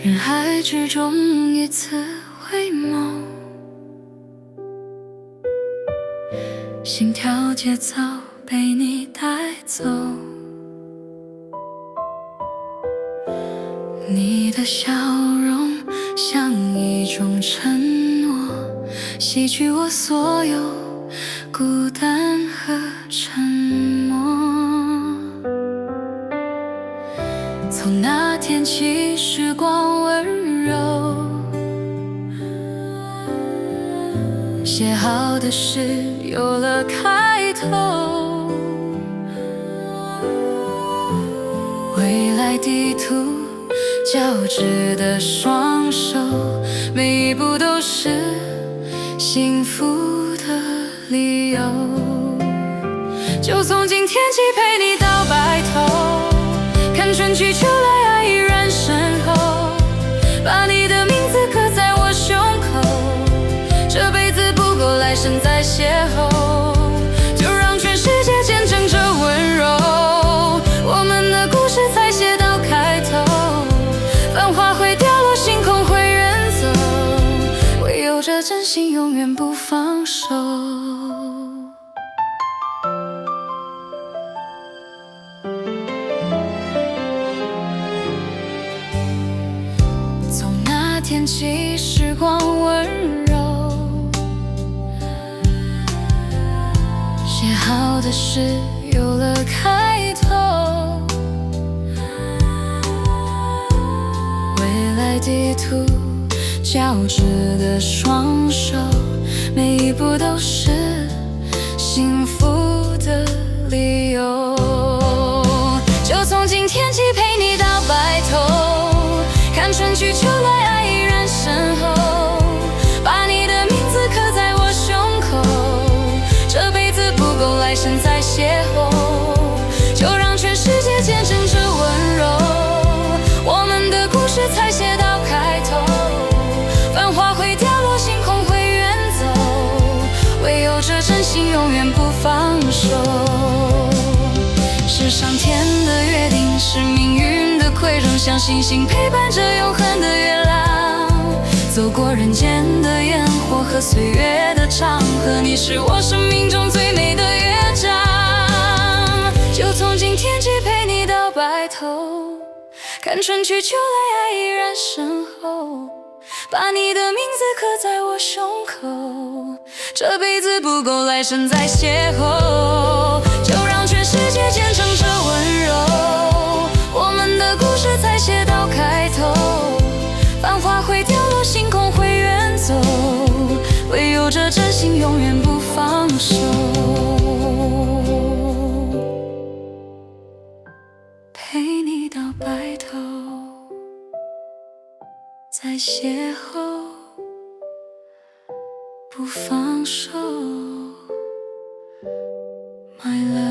人海之中一次回眸，心跳节奏被你带走。你的笑容像一种承诺，洗去我所有孤单和沉默。从那天起，时光温柔，写好的诗有了开头，未来地图交织的双手，每一步都是幸福的理由。就从今天起陪你到白头，看春去秋来，爱依然深厚，把你的名字刻在我胸口，这辈子不够，来生再邂逅，就让全世界见证这温柔，我们的故事才写到开头，繁华会掉落，星空会远走，唯有这真心永远不放手。从那天起，时光温柔，写好的诗有了开头，未来地图交织的双手，每一步都是幸福的理由。就从今天起陪你到白头，看春去秋来，爱依然深厚，把你的名字刻在我胸口，这辈子不够，来生再邂逅，就让全世界见证这温柔，我们的故事才写到开头，繁华会掉落，星空会远走，唯有这真心永远不放手。是上天的约定，是命运的馈赠，像星星陪伴着永恒的月亮，走过人间的烟火和岁月的长河，你是我生命中最美的乐章。就从今天起陪你到白头，看春去秋来，爱依然深厚，把你的名字刻在我胸口，这辈子不够，来生再邂逅，就让全世界见证这温柔，我们的故事才写到开头，繁华会掉落，星空会远走，唯有这真心永远不放手。陪你到白头，再邂逅，不放手 ，My love。